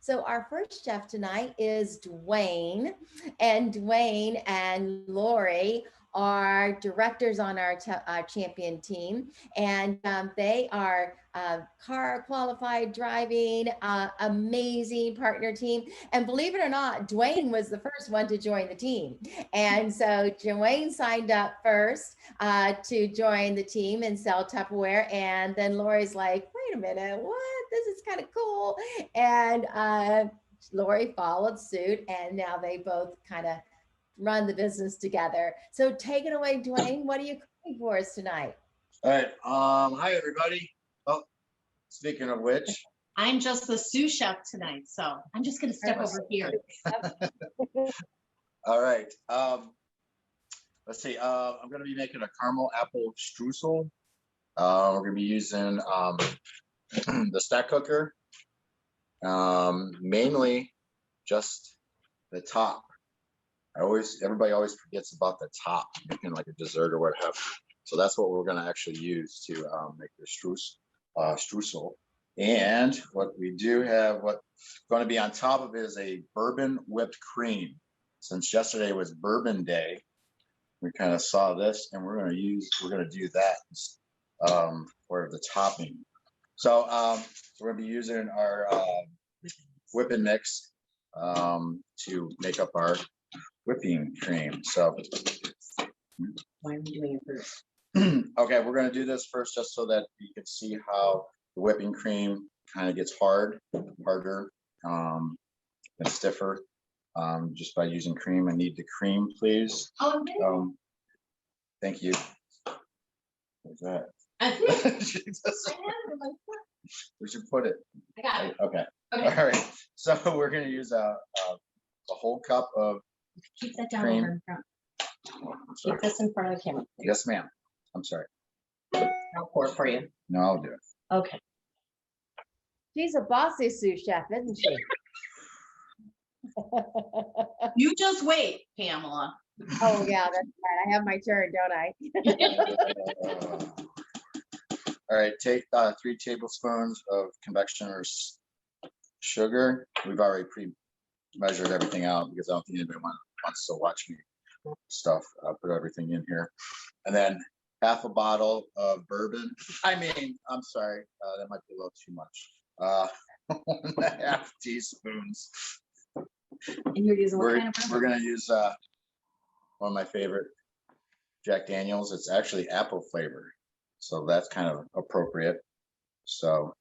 So our first chef tonight is Duane, and Duane and Lori are directors on our champion team, and they are car qualified driving, amazing partner team. And believe it or not, Duane was the first one to join the team, and so Duane signed up first to join the team and sell Tupperware, and then Lori's like, "Wait a minute, what? This is kind of cool," and Lori followed suit, and now they both kind of run the business together. So take it away, Duane. What are you cooking for us tonight? All right. Hi everybody. Oh, speaking of which, I'm just the sous chef tonight, so I'm just gonna step over here. all right. Let's see. I'm gonna be making a caramel apple streusel. We're gonna be using the stack cooker, mainly just the top. Everybody always forgets about the top, making like a dessert or what have you. So that's what we're gonna actually use to make the streusel. And what we do have, what's going to be on top of it is a bourbon whipped cream. Since yesterday was Bourbon Day, we kind of saw this, and we're going to do that for the topping. So we're going to be using our whipping mix to make up our whipping cream. So Why are we doing it first? okay, we're going to do this first just so that you can see how the whipping cream kind of gets harder, and stiffer, just by using cream. I need the cream, please. Oh, okay. Thank you. What's that? We should put it. I got it. Okay. All right. So we're going to use a whole cup of Keep that down cream. over in front. Keep this in front of the camera. Yes, ma'am. I'm sorry. I'll pour it for you. No, I'll do it. Okay. She's a bossy sous chef, isn't she? You just wait, Pamela. Oh yeah, that's right. I have my turn, don't I? All right, take 3 tablespoons of convection or sugar. We've already pre-measured everything out because I don't think anybody wants to watch me stuff. I'll put everything in here. And then half a bottle of bourbon. I'm sorry, that might be a little too much. 1.5 teaspoons. And you're using what kind of bourbon? We're gonna use one of my favorite, Jack Daniels. It's actually apple flavor, so that's kind of appropriate. So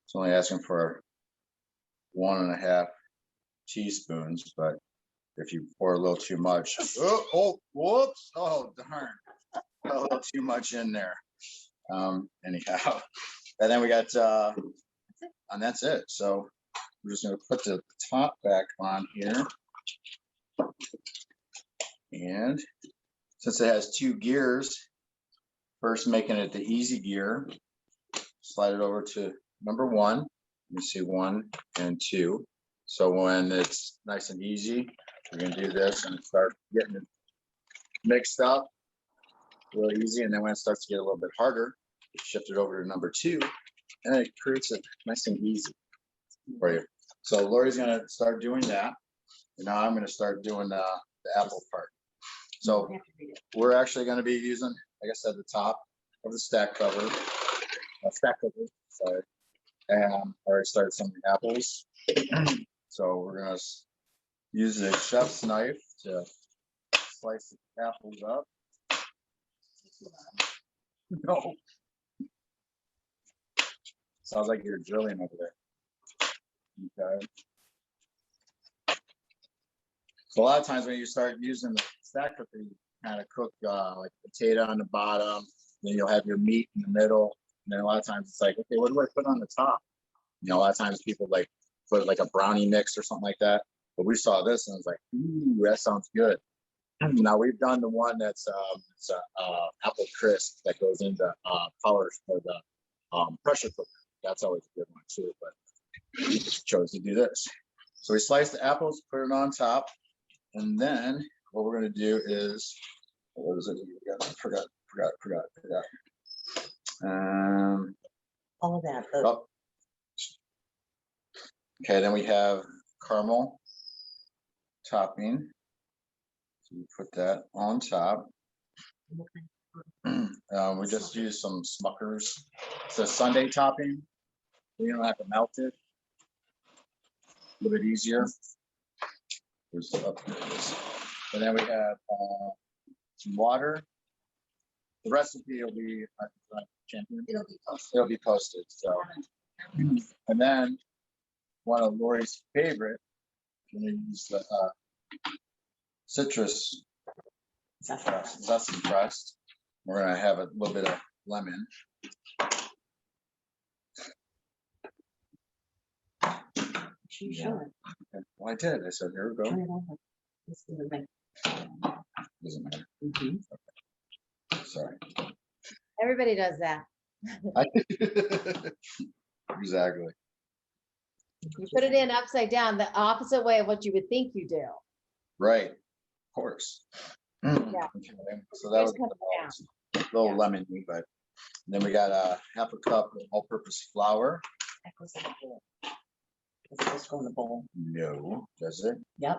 it's only asking for 1.5 teaspoons, but if you pour a little too much, whoops, oh darn, a little too much in there. Anyhow, and then we got, and that's it. So we're just gonna put the top back on here. And since it has 2 gears, first making it the easy gear, slide it over to number 1. You see 1 and 2. So when it's nice and easy, we're gonna do this and start getting it mixed up real easy. And then when it starts to get a little bit harder, shift it over to number 2, and it creates it nice and easy for you. So Lori's gonna start doing that, and now I'm gonna start doing the apple part. So we're actually going to be using, like I said, the top of the stack cover, sorry, and I already started some of the apples. So we're going to use the chef's knife to slice the apples up. No. Sounds like you're drilling over there. Okay. So a lot of times when you start using the stack cooker, you kind of cook like potato on the bottom, then you'll have your meat in the middle, and then a lot of times it's like, okay, what do I put on the top? You know, a lot of times people like put like a brownie mix or something like that. But we saw this and it's like, ooh, that sounds good. Now we've done the one that's it's apple crisp that goes into colors for the pressure cooker. That's always a good one too, but we chose to do this. So we slice the apples, put it on top. And then what we're going to do is, what is it? Forgot. All of that. Oh. Okay, then we have caramel topping. So we put that on top. We just use some Smuckers. It's a sundae topping. You don't have to melt it. A little bit easier. There's up here it is. And then we have some water. The recipe will be champion. It'll be posted. So, and then one of Lori's favorite. We're gonna use the citrus zesty crust. We're gonna have a little bit of lemon. Sure. Okay. Well, I did. I said, here we go. Doesn't matter. Okay. Sorry. Everybody does that. Exactly. You put it in upside down, the opposite way of what you would think you do. Right. Of course. Yeah. Okay. So that was a little lemony, but then we got a half a cup of all-purpose flour. That goes in the bowl. It's supposed to go in the bowl. No, does it? Yep.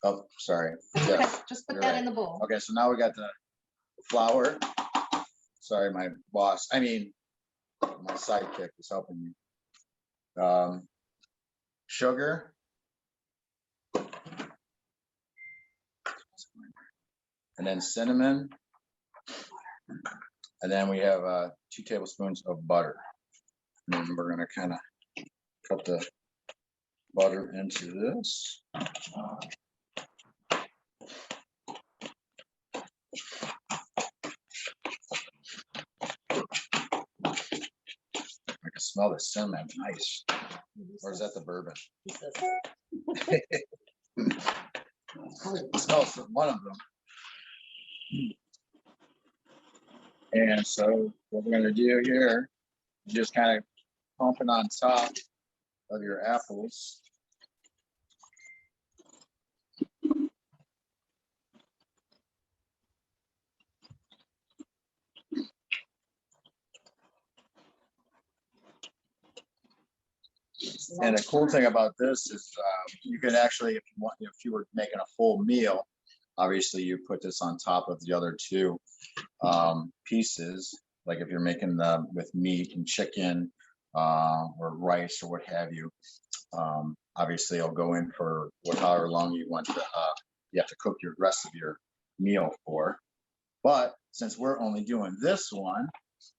Oh, sorry. Okay, Yes. just put You're that right. in the bowl. Okay, so now we got the flour. Sorry, my boss. I mean, my sidekick is helping me. Sugar. And then cinnamon. And then we have 2 tablespoons of butter. And then we're gonna kind of cut the butter into this. I can smell the cinnamon. Nice. Or is that the bourbon? I smell one of them. And so what we're gonna do here, just kind of pump it on top of your apples. And the cool thing about this is you can actually, if you were making a full meal, obviously you put this on top of the other 2 pieces. Like if you're making them with meat and chicken or rice or what have you, obviously it'll go in for however long you want to. You have to cook your rest of your meal for. But since we're only doing this one,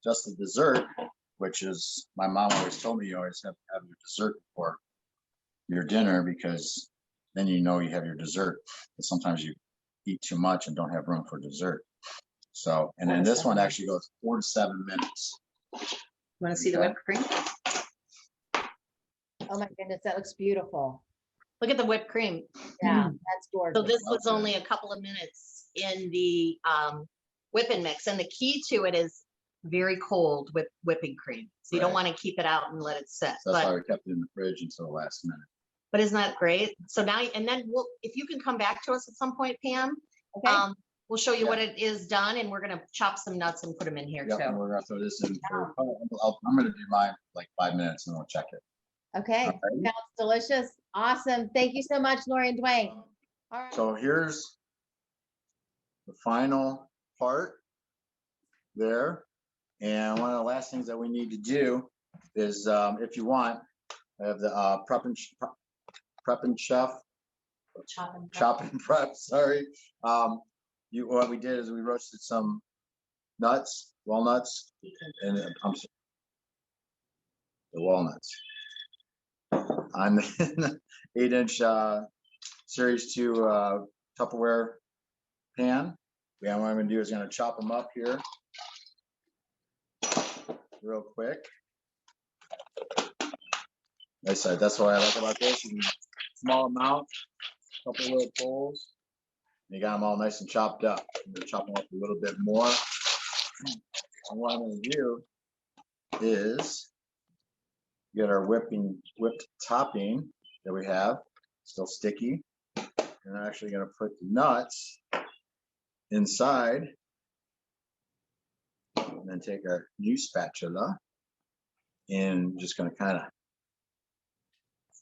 just the dessert, which is, my mom always told me you always have to have your dessert before your dinner, because then you know you have your dessert. But sometimes you eat too much and don't have room for dessert. So, and then this one actually goes 4 to 7 minutes. Want to see the whipped cream? Oh my goodness, that looks beautiful. Look at the whipped cream. Yeah, that's gorgeous. So this was only a couple of minutes in the whipping mix. And the key to it is very cold with whipping cream. So you don't want to keep it out and let it sit. So that's why we kept it in the fridge until the last minute. But isn't that great? So now, and then if you can come back to us at some point, Pam, Okay. we'll show you what it is done, and we're going to chop some nuts and put them in here Yep, too. and we're gonna throw this in for, I'm gonna do mine like 5 minutes and we'll check it. Okay, sounds delicious. Awesome. Thank you so much, Lori and Duane. All right. So here's the final part there. And one of the last things that we need to do is, if you want, I have the prep and chef, chop and prep, sorry. What we did is we roasted some nuts, walnuts, and the 8-inch Series 2 Tupperware pan. Yeah, what I'm gonna do is gonna chop them up here real quick. Like I said, that's what I like about this. Small amount, couple little pulls. You got them all nice and chopped up. I'm gonna chop them up a little bit more. And what I'm gonna do is get our whipped topping that we have, still sticky. And I'm actually gonna put the nuts inside, and then take our new spatula and just gonna kind of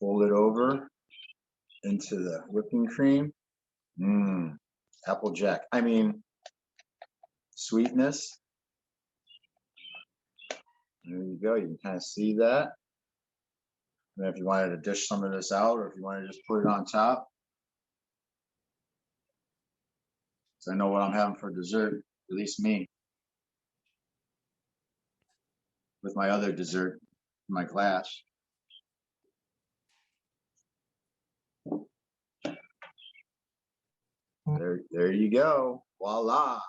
Fold it over into the whipping cream. Applejack. I mean, sweetness. There you go. You can kind of see that. And if you wanted to dish some of this out, or if you want to just put it on top. So I know what I'm having for dessert, at least me. With my other dessert in my glass. There you go. Voila.